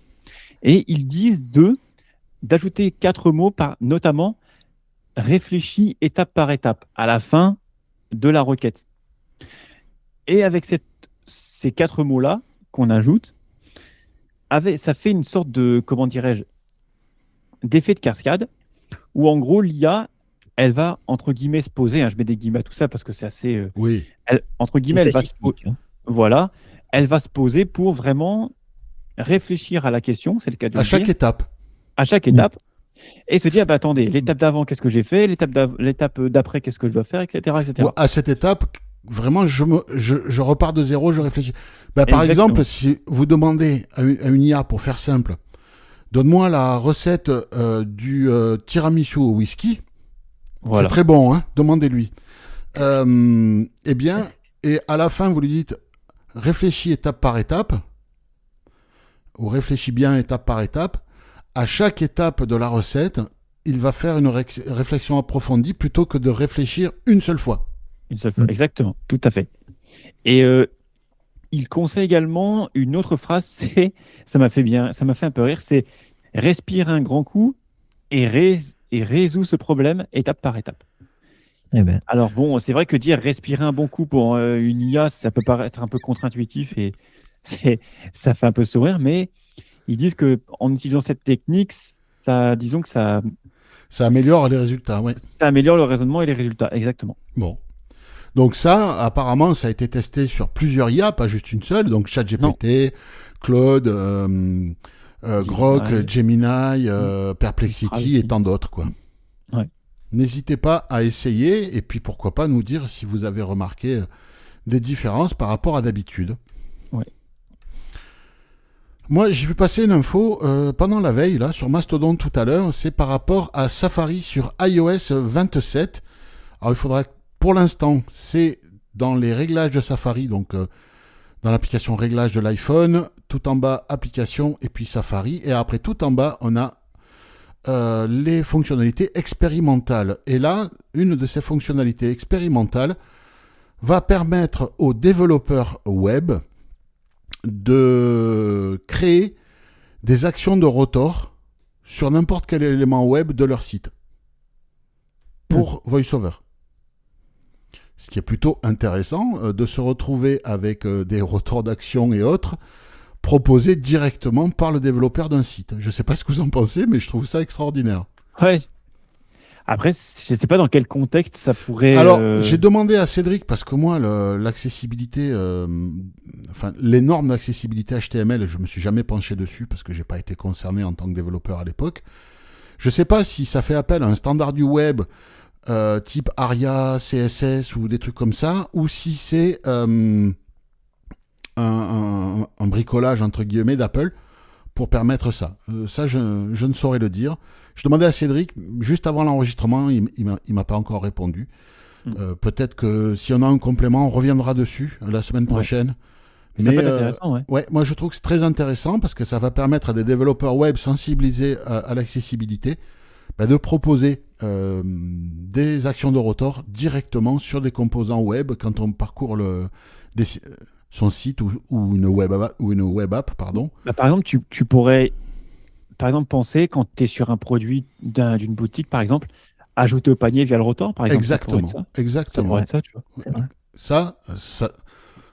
Et ils disent d'ajouter 4 mots, notamment réfléchis étape par étape à la fin de la requête. Et avec ces 4 mots-là qu'on ajoute, ça fait une sorte de, comment dirais-je, d'effet de cascade, où en gros, l'IA, elle va, entre guillemets, se poser, hein, je mets des guillemets à tout ça parce que c'est assez... Oui. Entre guillemets, C'est elle va se statistique, hein. voilà, elle va se poser pour vraiment réfléchir à la question, c'est le cas de À le chaque dire, étape. à chaque étape, et se dire, attendez, l'étape d'avant, qu'est-ce que j'ai fait, l'étape d'après, qu'est-ce que je dois faire, etc. etc. Bon, à cette étape, vraiment, je repars de zéro, je réfléchis. Par Exactement. exemple, si vous demandez à une IA, pour faire simple, donne-moi la recette du tiramisu au whisky. Voilà. C'est très bon, hein, demandez-lui. Eh bien, et à la fin, vous lui dites, réfléchis étape par étape, ou réfléchis bien étape par étape. À chaque étape de la recette, il va faire une réflexion approfondie plutôt que de réfléchir une seule fois. Une seule fois. Exactement, tout à fait. Et il conseille également une autre phrase, ça m'a fait un peu rire, c'est respire un grand coup et résous ce problème étape par étape. Eh ben, Alors bon, c'est vrai que dire respirer un bon coup pour une IA, ça peut paraître un peu contre-intuitif et ça fait un peu sourire, mais ils disent que en utilisant cette technique, disons que ça améliore les résultats, ouais. ça améliore le raisonnement et les résultats, exactement. Bon. Donc ça, apparemment, ça a été testé sur plusieurs IA, pas juste une seule. Donc ChatGPT, Claude, Grok, Gemini, Perplexity et tant d'autres, quoi. Ouais. N'hésitez pas à essayer et puis pourquoi pas nous dire si vous avez remarqué des différences par rapport à d'habitude. Ouais. Moi, j'ai vu passer une info pendant la veille, là, sur Mastodon tout à l'heure. C'est par rapport à Safari sur iOS 27. Alors, il faudra, pour l'instant, c'est dans les réglages de Safari, donc dans l'application réglages de l'iPhone, tout en bas, application, et puis Safari. Et après, tout en bas, on a les fonctionnalités expérimentales. Et là, une de ces fonctionnalités expérimentales va permettre aux développeurs web de créer des actions de rotor sur n'importe quel élément web de leur site pour VoiceOver. ce qui est plutôt intéressant, de se retrouver avec des retours d'action et autres proposés directement par le développeur d'un site. Je ne sais pas ce que vous en pensez, mais je trouve ça extraordinaire. Ouais. Après, je ne sais pas dans quel contexte ça pourrait. Alors, j'ai demandé à Cédric, parce que moi, l'accessibilité, les normes d'accessibilité HTML, je me suis jamais penché dessus parce que j'ai pas été concerné en tant que développeur à l'époque. Je sais pas si ça fait appel à un standard du web type ARIA, CSS ou des trucs comme ça, ou si c'est un bricolage entre guillemets d'Apple pour permettre ça. Ça, je ne saurais le dire. Je demandais à Cédric, juste avant l'enregistrement, il m'a pas encore répondu. Peut-être que si on a un complément, on reviendra dessus la semaine prochaine. Mais ça peut être intéressant, ouais. Ouais, moi je trouve que c'est très intéressant parce que ça va permettre à des développeurs web sensibilisés à l'accessibilité de proposer des actions de rotor directement sur des composants web quand on parcourt son site ou une web app, pardon. Par exemple, tu pourrais penser quand tu es sur un produit d'une boutique, par exemple, ajouter au panier via le rotor, par exemple. Exactement. Ça pourrait être ça, tu vois. C'est vrai.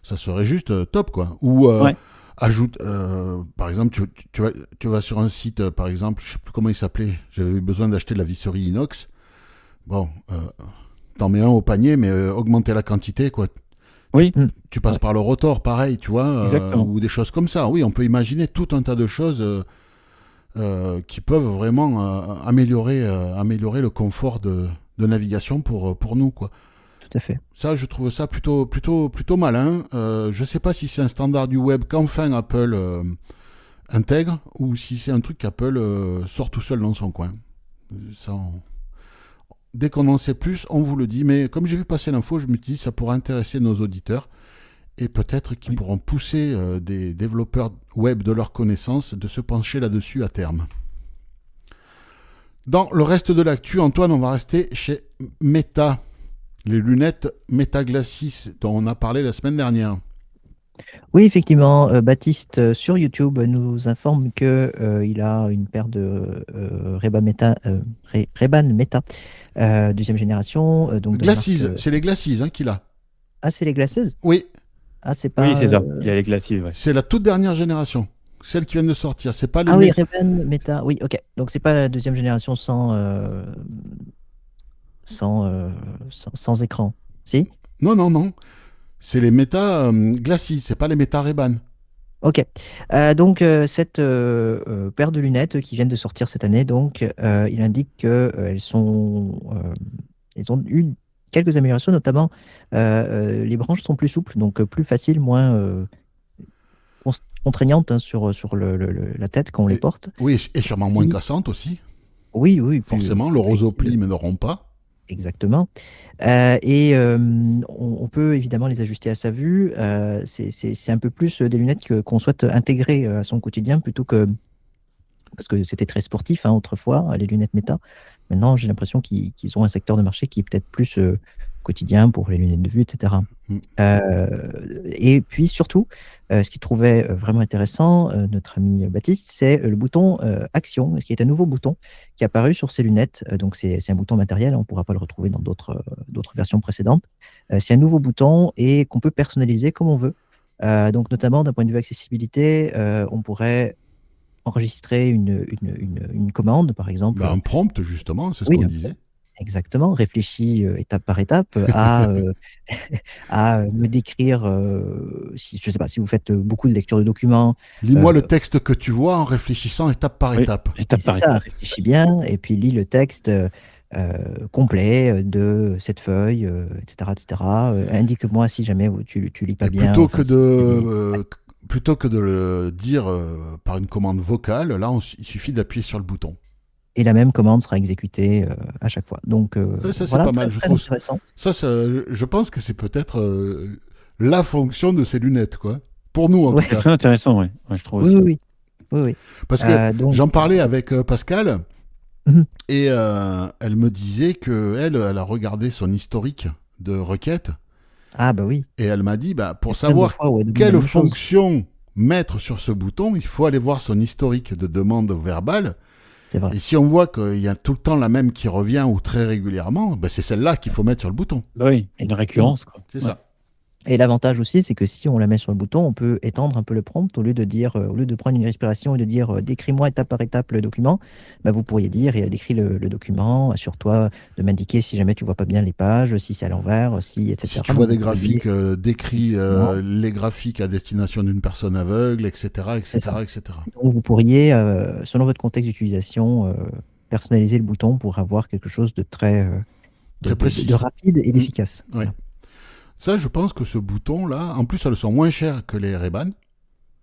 Ça serait juste top, quoi. Ou ajoute, par exemple, tu vas sur un site, par exemple, je sais plus comment il s'appelait, j'avais eu besoin d'acheter de la visserie inox. Bon, t'en mets un au panier, mais augmenter la quantité, quoi. Oui. Tu passes par le rotor, pareil, tu vois, Exactement. ou des choses comme ça. Oui, on peut imaginer tout un tas de choses qui peuvent vraiment améliorer le confort de navigation pour nous, quoi. Tout à fait. Ça, je trouve ça plutôt malin. Je ne sais pas si c'est un standard du web qu'enfin Apple intègre ou si c'est un truc qu'Apple sort tout seul dans son coin. Dès qu'on en sait plus, on vous le dit. Mais comme j'ai vu passer l'info, je me dis que ça pourrait intéresser nos auditeurs et peut-être qu'ils pourront pousser des développeurs web de leur connaissance de se pencher là-dessus à terme. Dans le reste de l'actu, Antoine, on va rester chez Meta. Les lunettes Meta Glasses dont on a parlé la semaine dernière. Oui, effectivement, Baptiste sur YouTube nous informe que il a une paire de Ray-Ban Meta deuxième génération. Donc Glasses, c'est les Glasses qu'il a. Ah, c'est les Glasses? Oui. Ah, c'est pas. Oui, c'est ça. Il y a les Glasses, ouais. C'est la toute dernière génération, celle qui vient de sortir. C'est pas les. Ah oui, Ray-Ban Meta. Oui, ok. Donc c'est pas la deuxième génération sans écran. Si? Non. C'est les Meta Glasses, c'est pas les Meta Ray-Ban. Ok. Donc cette paire de lunettes qui viennent de sortir cette année, donc il indique que elles ont eu quelques améliorations, notamment les branches sont plus souples, donc plus faciles, moins contraignantes sur la tête quand on les porte. Oui, et sûrement moins cassantes aussi. Oui. Forcément, le rosopli ne rompt pas. Exactement. On peut évidemment les ajuster à sa vue. C'est un peu plus des lunettes qu'on souhaite intégrer à son quotidien plutôt que... Parce que c'était très sportif autrefois, les lunettes Meta. Maintenant, j'ai l'impression qu'ils ont un secteur de marché qui est peut-être plus quotidien pour les lunettes de vue, etc. Et puis surtout, ce qu'il trouvait vraiment intéressant, notre ami Baptiste, c'est le bouton Action, qui est un nouveau bouton qui est apparu sur ces lunettes. Donc c'est un bouton matériel, on ne pourra pas le retrouver dans d'autres versions précédentes. C'est un nouveau bouton et qu'on peut personnaliser comme on veut. Donc notamment d'un point de vue accessibilité, on pourrait enregistrer une commande, par exemple. Un prompt, justement, c'est ce qu'on disait. Exactement, réfléchis étape par étape à me décrire, je ne sais pas, si vous faites beaucoup de lecture de documents. Lis-moi le texte que tu vois en réfléchissant étape par étape. C'est ça, réfléchis bien, et puis lis le texte complet de cette feuille, etc. Indique-moi si jamais tu lis pas bien. Plutôt que de le dire par une commande vocale, là, il suffit d'appuyer sur le bouton. Et la même commande sera exécutée à chaque fois. Donc, ça, c'est voilà, pas mal, je très trouve. Intéressant. Ça, je pense que c'est peut-être la fonction de ces lunettes, quoi. Pour nous, en tout cas. C'est très intéressant, ouais. Je trouve aussi. Oui. Parce que j'en parlais avec Pascal, et elle me disait qu'elle a regardé son historique de requêtes. Ah, bah oui. Et elle m'a dit, pour savoir quelle fonction mettre sur ce bouton, il faut aller voir son historique de demande verbale. C'est vrai. Et si on voit qu'il y a tout le temps la même qui revient ou très régulièrement, ben c'est celle-là qu'il faut mettre sur le bouton. Bah oui, une récurrence, quoi. C'est Ouais. ça. Et l'avantage aussi, c'est que si on la met sur le bouton, on peut étendre un peu le prompt au lieu de dire, au lieu de prendre une respiration et de dire décris-moi étape par étape le document, bah, vous pourriez dire décris le document, assure-toi de m'indiquer si jamais tu vois pas bien les pages, si c'est à l'envers, si etc. Si tu vois Donc, des vous pourriez- graphiques, décris Effectivement. les graphiques à destination d'une personne aveugle, etc., C'est ça. etc., etc. Donc vous pourriez, selon votre contexte d'utilisation, personnaliser le bouton pour avoir quelque chose de très, Très précis. de rapide et Mm. d'efficace. Ouais. Voilà. Ça, je pense que ce bouton-là, en plus, elles sont moins chères que les Ray-Ban.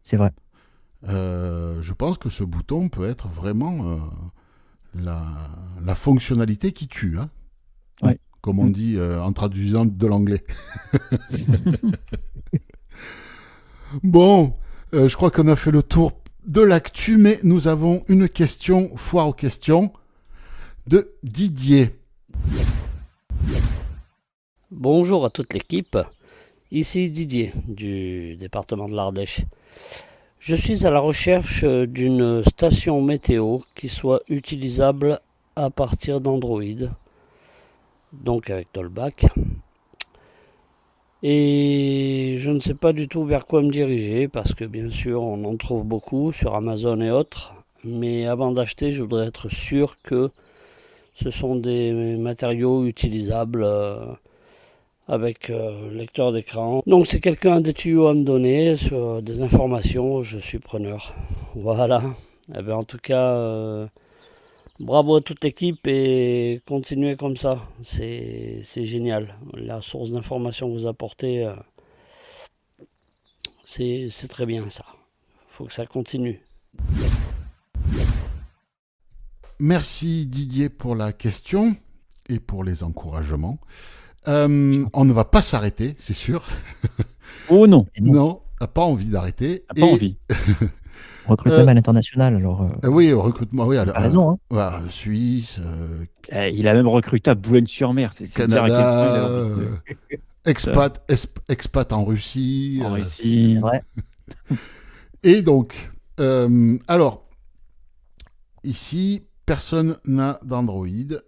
C'est vrai. Je pense que ce bouton peut être vraiment la fonctionnalité qui tue, hein. Ouais. Comme on dit en traduisant de l'anglais. Bon, je crois qu'on a fait le tour de l'actu, mais nous avons une question, foire aux questions, de Didier. Bonjour à toute l'équipe, ici Didier du département de l'Ardèche. Je suis à la recherche d'une station météo qui soit utilisable à partir d'Android, donc avec Tollback. Et je ne sais pas du tout vers quoi me diriger parce que bien sûr on en trouve beaucoup sur Amazon et autres, mais avant d'acheter je voudrais être sûr que ce sont des matériaux utilisables avec lecteur d'écran. Donc si quelqu'un a des tuyaux à me donner sur des informations, je suis preneur. Voilà. Eh bien, en tout cas, bravo à toute l'équipe et continuez comme ça. C'est génial. La source d'information que vous apportez, c'est très bien ça. Il faut que ça continue. Merci Didier pour la question et pour les encouragements. On ne va pas s'arrêter, c'est sûr. Oh non, Et non, Non, on n'a pas envie d'arrêter. t'as pas envie. on recrute même à l'international, alors Oui, au recrutement, oui, t'as raison. Hein. voilà, Suisse, Il a même recruté à Boulogne-sur-Mer. C'est dire à quel point il Canada, a envie de- expat en Russie. en Russie. C'est vrai. Et donc, alors, ici, personne n'a d'Android.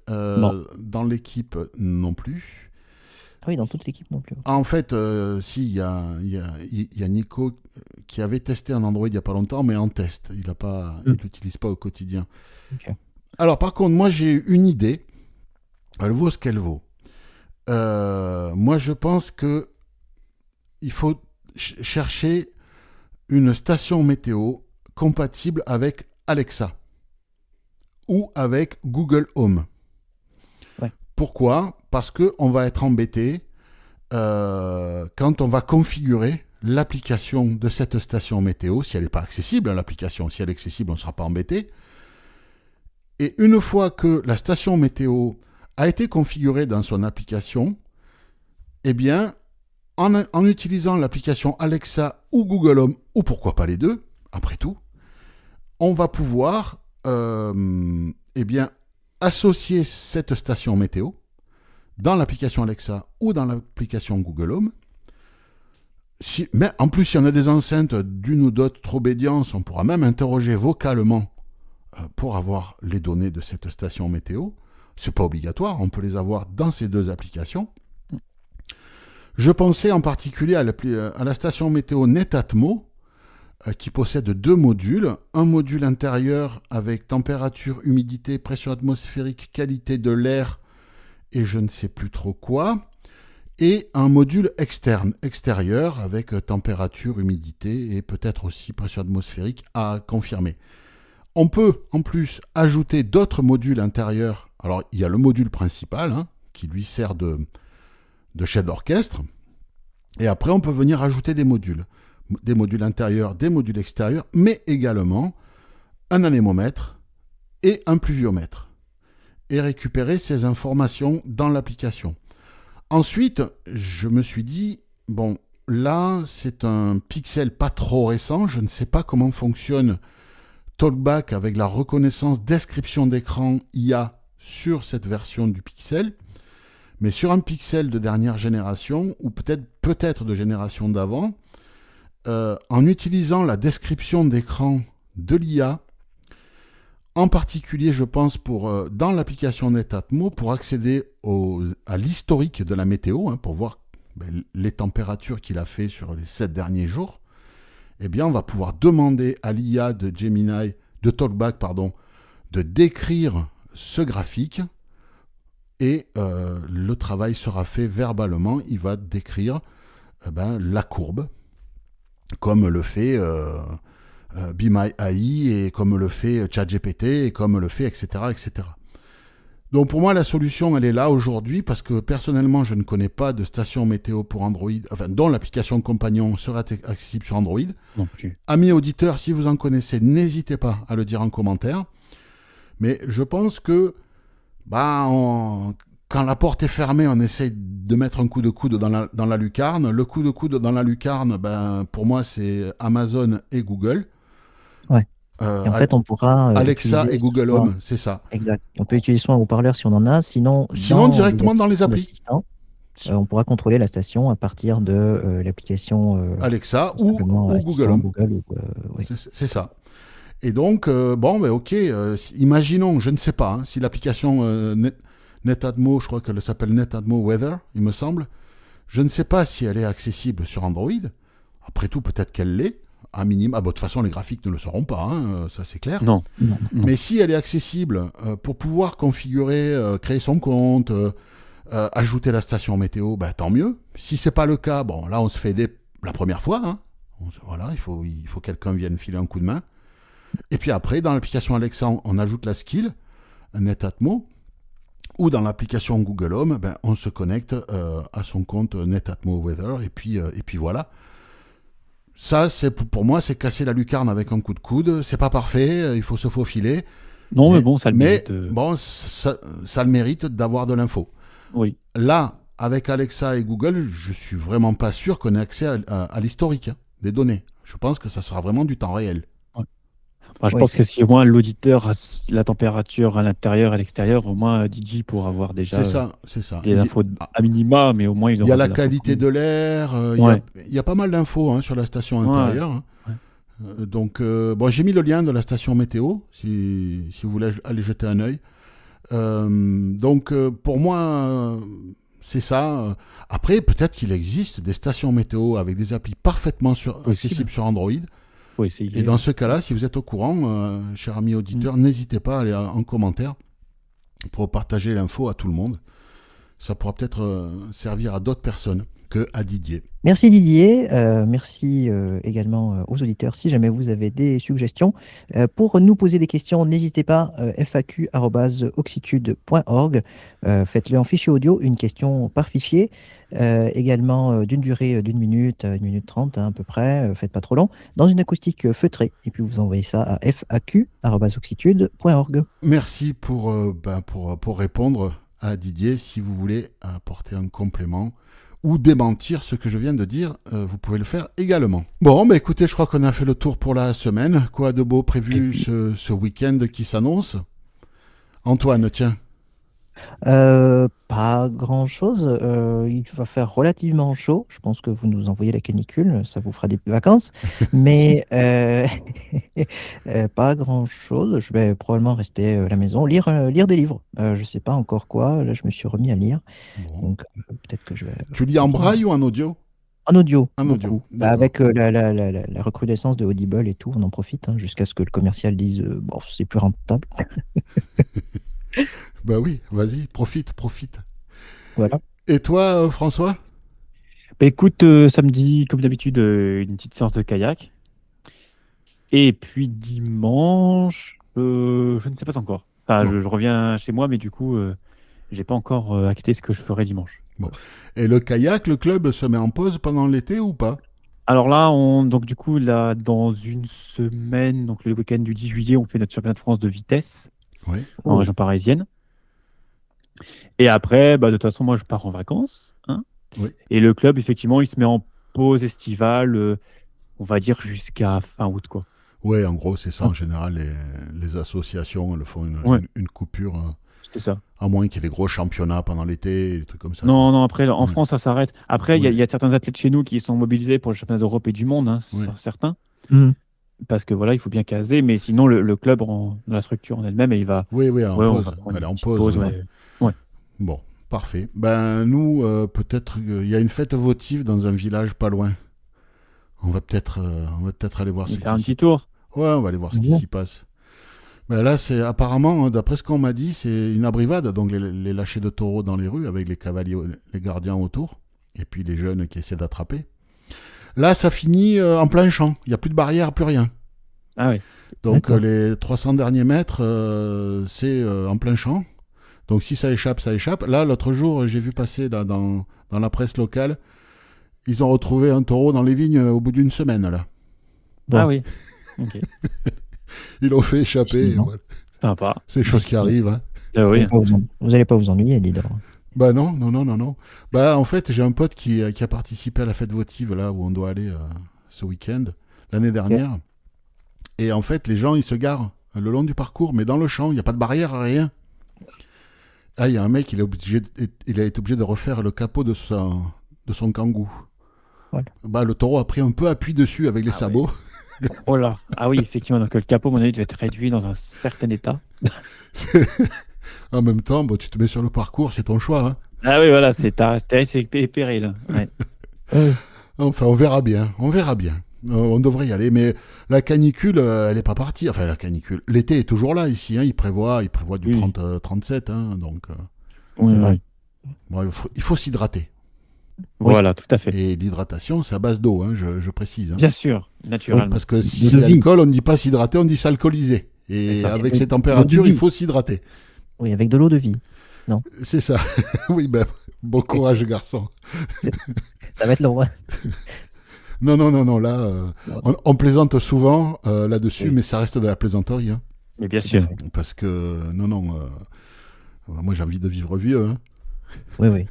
Non. Dans l'équipe non plus. Ah oui, dans toute l'équipe non plus. En fait, si, il y a Nico qui avait testé un Android il n'y a pas longtemps, mais en test. Il l'utilise pas au quotidien. Ok. Alors, par contre, moi, j'ai une idée. Elle vaut ce qu'elle vaut. Moi, je pense que il faut chercher une station météo compatible avec Alexa ou avec Google Home. Ouais. Pourquoi ? Parce qu'on va être embêté quand on va configurer l'application de cette station météo, si elle n'est pas accessible, hein, l'application, si elle est accessible, on ne sera pas embêté. Et une fois que la station météo a été configurée dans son application, eh bien, en utilisant l'application Alexa ou Google Home, ou pourquoi pas les deux, après tout, on va pouvoir eh bien, associer cette station météo dans l'application Alexa ou dans l'application Google Home. Mais en plus, si on a des enceintes d'une ou d'autre obédience, on pourra même interroger vocalement pour avoir les données de cette station météo. C'est pas obligatoire, on peut les avoir dans ces deux applications. Je pensais en particulier à la station météo Netatmo, qui possède deux modules. Un module intérieur avec température, humidité, pression atmosphérique, qualité de l'air et je ne sais plus trop quoi. Et un module extérieur avec température, humidité et peut-être aussi pression atmosphérique à confirmer. On peut en plus ajouter d'autres modules intérieurs. Alors il y a le module principal hein, qui lui sert de chef d'orchestre. Et après on peut venir ajouter des modules intérieurs, des modules extérieurs, mais également un anémomètre et un pluviomètre. Et récupérer ces informations dans l'application. Ensuite, je me suis dit, bon, là, c'est un pixel pas trop récent, je ne sais pas comment fonctionne TalkBack avec la reconnaissance description d'écran IA sur cette version du pixel, mais sur un pixel de dernière génération, ou peut-être de génération d'avant, en utilisant la description d'écran de l'IA, En particulier, je pense, dans l'application Netatmo, pour accéder à l'historique de la météo, hein, pour voir les températures qu'il a fait sur les 7 derniers jours, eh bien, on va pouvoir demander à l'IA de Gemini, de Talkback, de décrire ce graphique, et le travail sera fait verbalement. Il va décrire la courbe, comme le fait Be My AI, et comme le fait ChatGPT, et comme le fait, etc., etc. Donc pour moi, la solution, elle est là aujourd'hui, parce que personnellement, je ne connais pas de station météo pour Android, dont l'application Compagnon sera accessible sur Android. Non plus. Amis auditeurs, si vous en connaissez, n'hésitez pas à le dire en commentaire. Mais je pense que quand la porte est fermée, on essaye de mettre un coup de coude dans la lucarne. Le coup de coude dans la lucarne, pour moi, c'est Amazon et Google. Ouais. Et en fait, on pourra Alexa utiliser et Google soit- Home, c'est ça. Exact. On peut utiliser soit un haut-parleur si on en a, sinon Directement dans les applis. d'assistants, on pourra contrôler la station à partir de l'application Alexa tout ou simplement Google assistant Home. Google. Oui. C'est ça. Et donc, ok, imaginons, je ne sais pas, hein, si l'application Netatmo, je crois qu'elle s'appelle Netatmo Weather, il me semble, je ne sais pas si elle est accessible sur Android. Après tout, peut-être qu'elle l'est, à minima. De toute façon, les graphiques ne le seront pas, hein, ça c'est clair. Non. Non. Mais si elle est accessible pour pouvoir configurer, créer son compte, ajouter la station météo, tant mieux. Si c'est pas le cas, là on se fait aider la première fois. Hein. Voilà, il faut que quelqu'un vienne filer un coup de main. Et puis après, dans l'application Alexa, on ajoute la skill, Netatmo, ou dans l'application Google Home, on se connecte à son compte Netatmo Weather, et puis voilà. Ça, pour moi, c'est casser la lucarne avec un coup de coude. C'est pas parfait, il faut se faufiler. Non, mais bon, ça le mérite. Ça le mérite d'avoir de l'info. Oui. Là, avec Alexa et Google, je suis vraiment pas sûr qu'on ait accès à l'historique des données. Je pense que ça sera vraiment du temps réel. Je pense que si au moins l'auditeur a la température à l'intérieur et à l'extérieur, au moins DJ pourra avoir déjà C'est ça. des infos à minima, mais au moins Il y a la qualité de l'air, il y a pas mal d'infos hein, sur la station intérieure. Hein. Ouais. Donc, j'ai mis le lien de la station météo, si vous voulez aller jeter un œil. Pour moi, c'est ça. Après, peut-être qu'il existe des stations météo avec des applis parfaitement accessibles sur Android. Faut essayer. Et dans ce cas-là, si vous êtes au courant, chers amis auditeurs, n'hésitez pas à aller en commentaire pour partager l'info à tout le monde. Ça pourra peut-être servir à d'autres personnes que à Didier. Merci Didier, merci également aux auditeurs. Si jamais vous avez des suggestions pour nous poser des questions, n'hésitez pas, faq@oxitude.org. Faites-le en fichier audio, une question par fichier, également d'une durée d'1 minute, 1 minute 30 à peu près, faites pas trop long, dans une acoustique feutrée, et puis vous envoyez ça à faq@oxitude.org. Merci pour répondre à Didier. Si vous voulez apporter un complément ou démentir ce que je viens de dire, vous pouvez le faire également. Bon, écoutez, je crois qu'on a fait le tour pour la semaine. Quoi de beau prévu ce week-end qui s'annonce? Antoine, tiens. Pas grand-chose. Il va faire relativement chaud. Je pense que vous nous envoyez la canicule, ça vous fera des vacances. Mais pas grand-chose. Je vais probablement rester à la maison, lire des livres. Je sais pas encore quoi. Là, je me suis remis à lire. Bon. Donc peut-être que je vais. Tu lis en braille ou en audio? En audio. En audio, beaucoup. d'accord. Avec la recrudescence de Audible et tout, on en profite jusqu'à ce que le commercial dise c'est plus rentable. Bah oui, vas-y, profite. Voilà. Et toi, François? Écoute, samedi, comme d'habitude, une petite séance de kayak. Et puis dimanche, je ne sais pas encore. Enfin, Bon. je reviens chez moi, mais du coup, j'ai pas encore acté ce que je ferai dimanche. Et le kayak, le club se met en pause pendant l'été ou pas? Alors là, donc du coup, là, dans une semaine, donc le week-end du 10 juillet, on fait notre championnat de France de vitesse Oui. en région parisienne. Et après, de toute façon, moi, je pars en vacances. Hein. Oui. Et le club, effectivement, il se met en pause estivale, on va dire jusqu'à fin août, quoi. Ouais, en gros, c'est ça. En général, les associations elles font une coupure. C'est ça. À moins qu'il y ait des gros championnats pendant l'été, des trucs comme ça. Non, après, en Ouais. France, ça s'arrête. Après, il Ouais. y a certains athlètes chez nous qui sont mobilisés pour le championnat d'Europe et du monde, hein, Ouais. certains. Mhm. parce que voilà, il faut bien caser, mais sinon le club, la structure en elle-même, il va. Oui, elle est en Ouais, on pause. va prendre Elle est une en petite pause. ouais. Ouais. Bon, parfait. Ben nous, peut-être il y a une fête votive dans un village pas loin. On va peut-être aller voir ce Et faire un qui s'y petit tour. Ouais, on va aller voir ce qui Bien. s'y passe. Ben là, c'est apparemment, d'après ce qu'on m'a dit, c'est une abrivade, donc les lâchers de taureaux dans les rues avec les cavaliers, les gardiens autour, et puis les jeunes qui essaient d'attraper. Là, ça finit en plein champ. Il n'y a plus de barrière, plus rien. Ah oui. Donc D'accord. les 300 derniers mètres, c'est en plein champ. Donc si ça échappe, ça échappe. Là, l'autre jour, j'ai vu passer là, dans la presse locale, ils ont retrouvé un taureau dans les vignes au bout d'une semaine. Là. Bon. Ah oui. Ok. Ils l'ont fait échapper. Effectivement. Voilà. Sympa. C'est des choses qui arrivent. Hein. Ah oui. Vous n'allez pas vous ennuyer, dis donc. Bah non. Bah en fait, j'ai un pote qui a participé à la fête votive là où on doit aller ce week-end, l'année dernière. Et en fait, les gens, ils se garent le long du parcours, mais dans le champ, il n'y a pas de barrière, rien. Ah, il y a un mec, il a été obligé de refaire le capot de son kangou. Voilà. Bah, le taureau a pris un peu appui dessus avec les sabots. Oh là. Ah oui, effectivement. Donc le capot, à mon avis, devait être réduit dans un certain état. En même temps, bon, tu te mets sur le parcours, c'est ton choix. Hein. Ah oui, voilà, c'est risque et péril. Ouais. Enfin, on verra bien. On devrait y aller, mais la canicule, elle n'est pas partie. Enfin, la canicule. L'été est toujours là ici. Hein. Il prévoit du Oui. 37. Hein, donc, Oui, vrai. bon, il faut s'hydrater. Voilà, tout à fait. Et l'hydratation, c'est à base d'eau, hein, je précise. Hein. Bien sûr, naturellement. Parce que si De c'est vie. l'alcool, on ne dit pas s'hydrater, on dit s'alcooliser. Et Et ça, avec c'est ces de températures, vie. il faut s'hydrater. Oui, avec de l'eau de vie. C'est ça. Oui, ben, bon courage, garçon. Ça va être le roi. Non, là, on plaisante souvent là-dessus, Oui. mais ça reste de la plaisanterie. Hein, Mais bien sûr. parce que, moi j'ai envie de vivre vieux. Hein. Oui.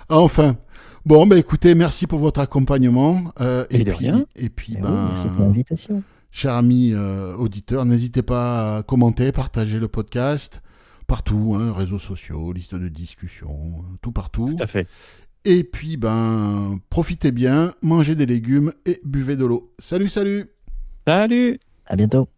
Enfin, bon, ben écoutez, merci pour votre accompagnement. Et de rien. Et puis, Eh oui, merci pour l'invitation. chers amis auditeurs, n'hésitez pas à commenter, partager le podcast partout, hein, réseaux sociaux, liste de discussion, tout partout. Tout à fait. Et puis, profitez bien, mangez des légumes et buvez de l'eau. Salut! Salut! À bientôt.